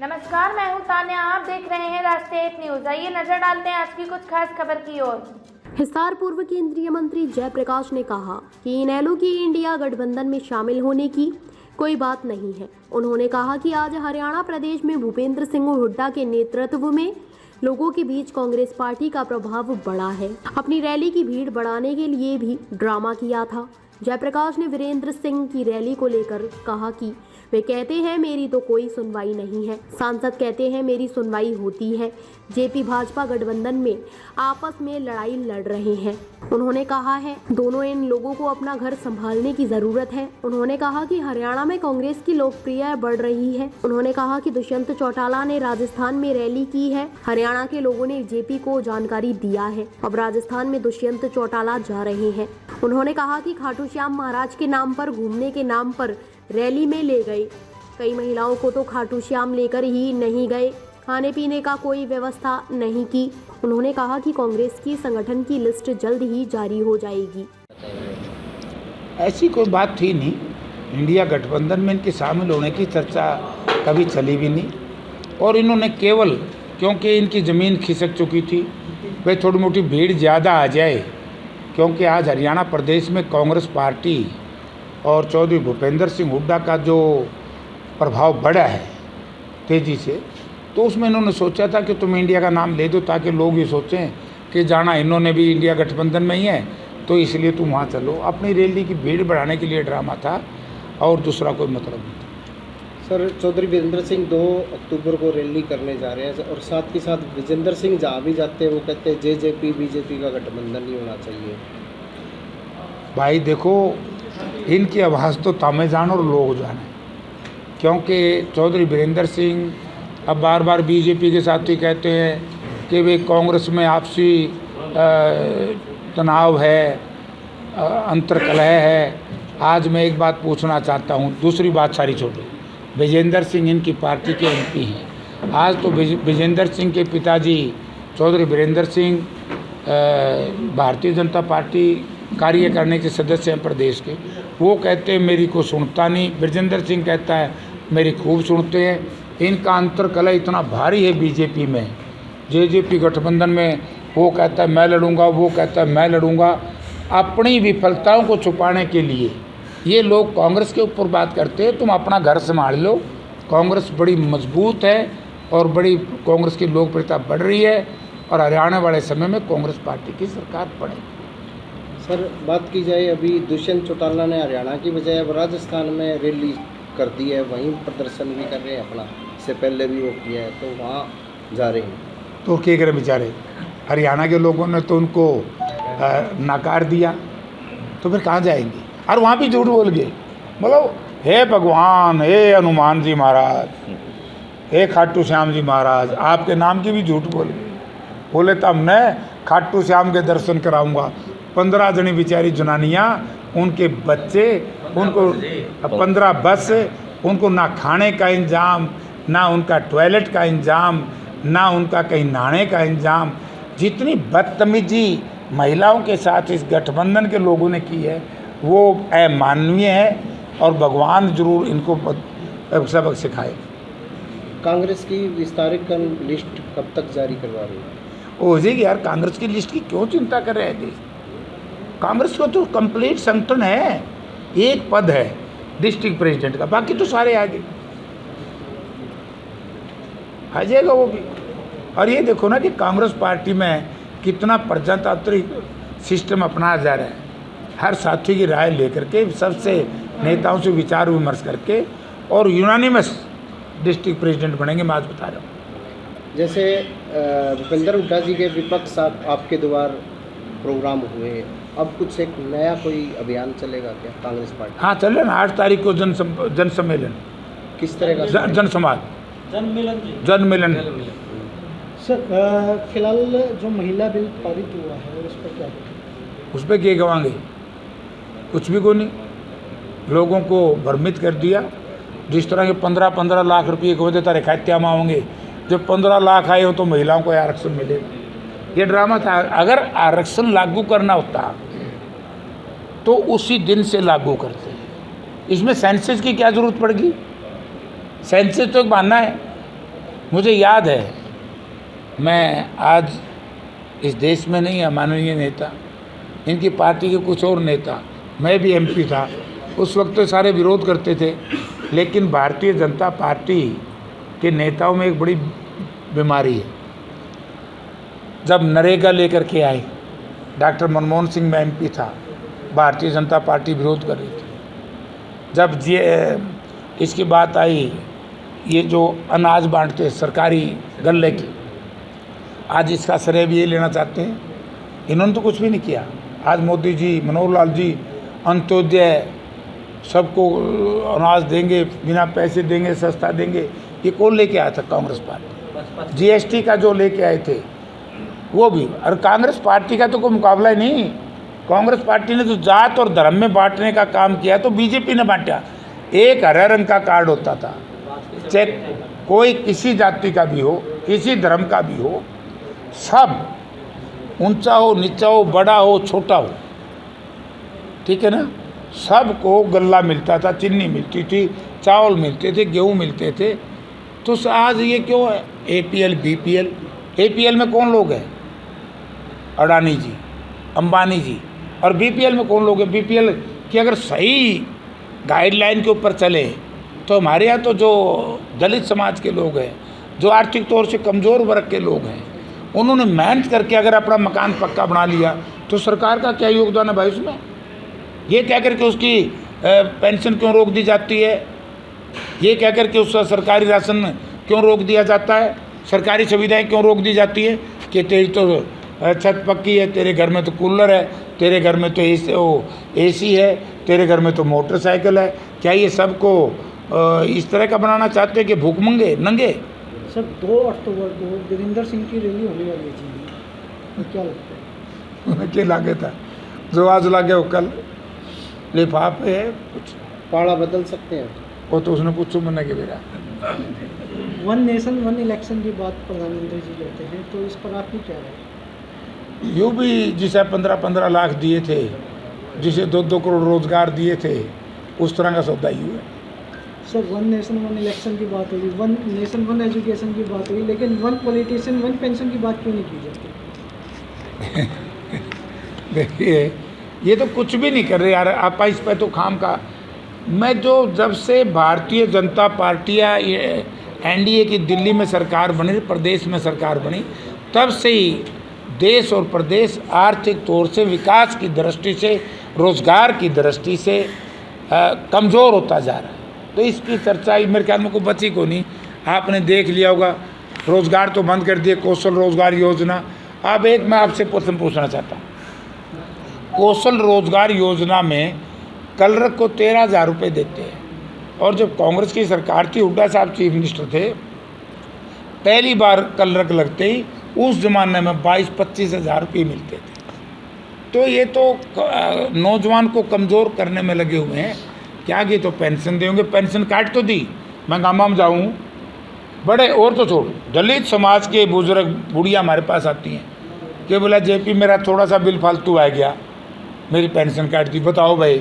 नमस्कार, मैं हूं तान्या। आप देख रहे हैं राष्ट्रीय एक न्यूज। आइए नजर डालते हैं आज की कुछ खास खबर की ओर। हिसार पूर्व केंद्रीय मंत्री जयप्रकाश ने कहा कि इनेलो की इंडिया गठबंधन में शामिल होने की कोई बात नहीं है। उन्होंने कहा कि आज हरियाणा प्रदेश में भूपेंद्र सिंह हुड्डा के नेतृत्व में लोगों के बीच कांग्रेस पार्टी का प्रभाव बढ़ा है। अपनी रैली की भीड़ बढ़ाने के लिए भी ड्रामा किया था। जयप्रकाश ने वीरेंद्र सिंह की रैली को लेकर कहा कि वे कहते हैं मेरी तो कोई सुनवाई नहीं है, सांसद कहते हैं मेरी सुनवाई होती है। जेपी भाजपा गठबंधन में आपस में लड़ाई लड़ रहे हैं। उन्होंने कहा है दोनों इन लोगों को अपना घर संभालने की जरूरत है। उन्होंने कहा कि हरियाणा में कांग्रेस की लोकप्रियता बढ़ रही है। उन्होंने कहा कि दुष्यंत चौटाला ने राजस्थान में रैली की है। हरियाणा के लोगों ने जेपी को जानकारी दिया है। अब राजस्थान में दुष्यंत चौटाला जा रहे हैं। उन्होंने कहा कि खाटू श्याम महाराज के नाम पर घूमने के नाम पर रैली में ले गए। कई महिलाओं को तो खाटू श्याम लेकर ही नहीं गए, खाने पीने का कोई व्यवस्था नहीं की। उन्होंने कहा कि कांग्रेस की संगठन की लिस्ट जल्द ही जारी हो जाएगी। ऐसी कोई बात थी नहीं। इंडिया गठबंधन में इनके शामिल होने की चर्चा कभी चली भी नहीं। और इन्होंने केवल क्योंकि इनकी ज़मीन खिसक चुकी थी, भाई थोड़ी मोटी भीड़ ज़्यादा आ जाए, क्योंकि आज हरियाणा प्रदेश में कांग्रेस पार्टी और चौधरी भूपेंद्र सिंह हुड्डा का जो प्रभाव बढ़ा है तेज़ी से, तो उसमें इन्होंने सोचा था कि तुम इंडिया का नाम ले दो ताकि लोग ये सोचें कि जाना इन्होंने भी इंडिया गठबंधन में ही है, तो इसलिए तुम वहाँ चलो। अपनी रैली की भीड़ बढ़ाने के लिए ड्रामा था और दूसरा कोई मतलब नहीं था। सर, चौधरी वीरेंद्र सिंह 2 अक्टूबर को रैली करने जा रहे हैं और साथ के साथ विजेंद्र सिंह जहाँ भी जाते हैं वो कहते हैं जेजेपी बीजेपी का गठबंधन नहीं होना चाहिए। भाई देखो, इनकी आवाज़ तो तामे जान और लोग जाने, क्योंकि चौधरी वीरेंद्र सिंह अब बार बार बीजेपी के साथी कहते हैं कि वे कांग्रेस में आपसी तनाव है, अंतर्कलह है। आज मैं एक बात पूछना चाहता हूँ, दूसरी बात सारी छोड़ो। विजेंद्र सिंह इनकी पार्टी के एमपी हैं। आज तो विजेंद्र सिंह के पिताजी चौधरी वीरेंद्र सिंह भारतीय जनता पार्टी कार्यकारिणी के सदस्य हैं प्रदेश के। वो कहते हैं मेरी को सुनता नहीं, विजेंद्र सिंह कहता है मेरी खूब सुनते हैं। इनका अंतर्कलह इतना भारी है बीजेपी में, जेजेपी गठबंधन में। वो कहता है मैं लड़ूंगा, वो कहता है मैं लड़ूंगा। अपनी विफलताओं को छुपाने के लिए ये लोग कांग्रेस के ऊपर बात करते हैं, तुम अपना घर संभाल लो। कांग्रेस बड़ी मजबूत है और बड़ी कांग्रेस की लोकप्रियता बढ़ रही है और हरियाणा वाले समय में कांग्रेस पार्टी की सरकार पड़ेगी। सर, बात की जाए अभी दुष्यंत चौटाला ने हरियाणा की बजाय अब राजस्थान में रैली कर दी है, वहीं प्रदर्शन भी कर रहे हैं अपना, इससे पहले भी वो किया है, तो वहाँ जा रहे हैं। तो क्या करें बेचारे, हरियाणा के लोगों ने तो उनको नकार दिया, तो फिर कहाँ जाएंगे। और वहाँ भी झूठ बोल गए, बोलो हे भगवान, हे हनुमान जी महाराज, हे खाटू श्याम जी महाराज, आपके नाम की भी झूठ बोल गए। बोले तो हमने खाटू श्याम के दर्शन कराऊंगा। 15 जनी बेचारी जनानियाँ, उनके बच्चे, उनको 15 बस, उनको ना खाने का इंतजाम, ना उनका टॉयलेट का इंतजाम, ना उनका कहीं नहाने का इंतजाम। जितनी बदतमीजी महिलाओं के साथ इस गठबंधन के लोगों ने की है वो अमानवीय है और भगवान जरूर इनको सबक सिखाए। कांग्रेस की विस्तारित लिस्ट कब तक जारी करवा रही है? हो जाएगी यार, कांग्रेस की लिस्ट की क्यों चिंता कर रहे हैं। कांग्रेस को तो कंप्लीट संगठन है, एक पद है डिस्ट्रिक्ट प्रेसिडेंट का, बाकी तो सारे आगे आ जाएगा वो भी। और ये देखो ना कि कांग्रेस पार्टी में कितना प्रजातांत्रिक सिस्टम अपनाया जा रहा है। हर साथी की राय लेकर के, सबसे नेताओं से विचार विमर्श करके, और यूनानिमस डिस्ट्रिक्ट प्रेसिडेंट बनेंगे। मैं आज बता रहा हूँ। जैसे भूपेंद्र हुड्डा जी के विपक्ष आपके द्वार प्रोग्राम हुए, अब कुछ एक नया कोई अभियान चलेगा क्या कांग्रेस पार्टी? हाँ चले ना, 8 तारीख को जन सम्मेलन, किस तरह का? जनसंवाद, जनमिलन। सर, फिलहाल जो महिला बिल पारित हुआ है उस पर क्या? उस पर क्या गवाएंगे, कुछ भी को नहीं। लोगों को भ्रमित कर दिया। जिस तरह के 15-15 लाख रुपये को देता रिखायत्या मांगेंगे, जब 15 लाख आए हो तो महिलाओं को आरक्षण मिलेगा। ये ड्रामा था। अगर आरक्षण लागू करना होता तो उसी दिन से लागू करते। इसमें सेंसस की क्या जरूरत पड़ेगी? सेंसस तो एक बहाना है। मुझे याद है, मैं आज इस देश में नहीं है, माननीय नेता, इनकी पार्टी के कुछ और नेता, मैं भी एमपी था, उस वक्त तो सारे विरोध करते थे, लेकिन भारतीय जनता पार्टी के नेताओं में एक बड़ी बीमारी है। जब नरेगा लेकर के आए, डॉक्टर मनमोहन सिंह में एमपी था, भारतीय जनता पार्टी विरोध कर रही थी। जब इसकी बात आई, ये जो अनाज बांटते सरकारी गल्ले की, आज इसका श्रेय भी ये लेना चाहते हैं। इन्होंने तो कुछ भी नहीं किया। आज मोदी जी, मनोहर लाल जी अंत्योदय, सबको अनाज देंगे, बिना पैसे देंगे, सस्ता देंगे, ये कौन लेके आया था? कांग्रेस पार्टी। जीएसटी का जो लेके आए थे वो भी, और कांग्रेस पार्टी का तो कोई मुकाबला ही नहीं। कांग्रेस पार्टी ने तो जात और धर्म में बांटने का काम किया, तो बीजेपी ने बांटा। एक हरे रंग का कार्ड होता था, चाहे कोई किसी जाति का भी हो, किसी धर्म का भी हो, सब, ऊंचा हो, नीचा हो, बड़ा हो, छोटा हो, ठीक है ना, सबको गल्ला मिलता था, चीनी मिलती थी, चावल मिलते थे, गेहूँ मिलते थे। तो आज ये क्यों है? APL, BPL. एपीएल में कौन लोग हैं? अडानी जी, अंबानी जी। और बीपीएल में कौन लोग हैं? बीपीएल की अगर सही गाइडलाइन के ऊपर चले तो हमारे यहाँ तो जो दलित समाज के लोग हैं, जो आर्थिक तौर से कमज़ोर वर्ग के लोग हैं, उन्होंने मेहनत करके अगर अपना मकान पक्का बना लिया तो सरकार का क्या योगदान है भाई उसमें? ये कह कर के उसकी पेंशन क्यों रोक दी जाती है? ये कह कर के उसका सरकारी राशन क्यों रोक दिया जाता है? सरकारी सुविधाएं क्यों रोक दी जाती है? कि तेरी तो छत पक्की है, तेरे घर में तो कूलर है, तेरे घर में तो एसी है, तेरे घर में तो मोटरसाइकिल है। क्या ये सबको इस तरह का बनाना चाहते हैं कि भूखमंगे नंगे? सर 2 अक्टूबर को वीरेंद्र सिंह की रैली होने वाली है, तो क्या लगता है? क्या लागे था जो आज लागे वो कल लिफाफे है कुछ पाड़ा बदल सकते हैं? वो तो उसने पूछो मैंने कि मेरा 1 नेशन 1 इलेक्शन की बात प्रधानमंत्री जी कहते हैं, तो इस पर आपकी क्या है? यूँ भी जिसे 15-15 लाख दिए थे, जिसे 2-2 करोड़ रोजगार दिए थे, उस तरह का सौदा यूँ है। सर 1 नेशन 1 इलेक्शन की बात हुई, 1 नेशन 1 एजुकेशन की बात हुई, लेकिन 1 पॉलिटिशियन 1 पेंशन की बात क्यों नहीं की जाती? देखिए, ये तो कुछ भी नहीं कर रहे यार आप इस पे तो खाम का। मैं जो जब से भारतीय जनता पार्टी या एनडीए की दिल्ली में सरकार बनी, प्रदेश में सरकार बनी, तब से ही देश और प्रदेश आर्थिक तौर से, विकास की दृष्टि से, रोजगार की दृष्टि से कमज़ोर होता जा रहा है। तो इसकी चर्चा मेरे ख्याल में कोई बची को नहीं। आपने देख लिया होगा, रोज़गार तो बंद कर दिए, कौशल रोजगार योजना। अब एक मैं आपसे प्रश्न पूछना चाहता हूँ, कौशल रोजगार योजना में कलरक को 13,000 रुपये देते हैं, और जब कांग्रेस की सरकार थी, हुड्डा साहब चीफ मिनिस्टर थे, पहली बार कलरक लगते ही उस ज़माने में 22-25 हज़ार रुपये मिलते थे। तो ये तो नौजवान को कमज़ोर करने में लगे हुए हैं। क्या कि तो पेंशन देंगे, पेंशन काट तो दी, मैं गामा में जाऊँ, बड़े और तो छोड़, दलित समाज के बुजुर्ग बुढ़िया हमारे पास आती हैं कि बोला जेपी मेरा थोड़ा सा बिल फालतू आ गया, मेरी पेंशन काट दी। बताओ भाई,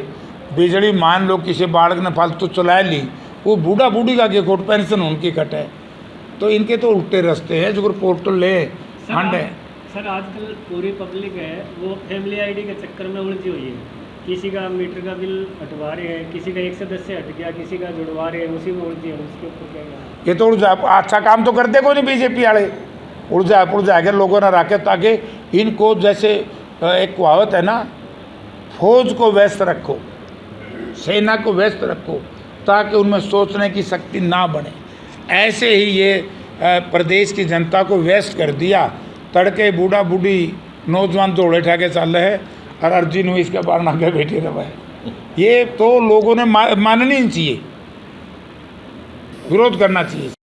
बिजली मान लो किसी बालक ने फालतू चला ली, वो बूढ़ा बूढ़ी का के कोट पेंशन उनकी कट है। तो इनके तो उल्टे रास्ते हैं जो पोर्टल ले फंड है। सर आजकल पूरी पब्लिक है वो फैमिली आईडी के चक्कर में उलझी हुई है। किसी का मीटर का बिल हटवा रहे हैं, किसी का 1 सदस्य हट गया, किसी का जुड़वा रहे हैं, उसी में उलझी है। उसके ऊपर क्या कहना? ये तो उलझा, अच्छा काम तो करते कोई नहीं बीजेपी वाले, उलझा के लोगों ने रखे ताकि इनको, जैसे एक कहावत है ना, फौज को व्यस्त रखो, सेना को व्यस्त रखो, ताकि उनमें सोचने की शक्ति ना बने। ऐसे ही ये प्रदेश की जनता को व्यस्त कर दिया। तड़के बूढ़ा बूढ़ी नौजवान दौड़े ठाके चल रहे हैं, और अर्जुन हुई इसके बाहर नाके बैठे रहे। ये तो लोगों ने माननी चाहिए, विरोध करना चाहिए।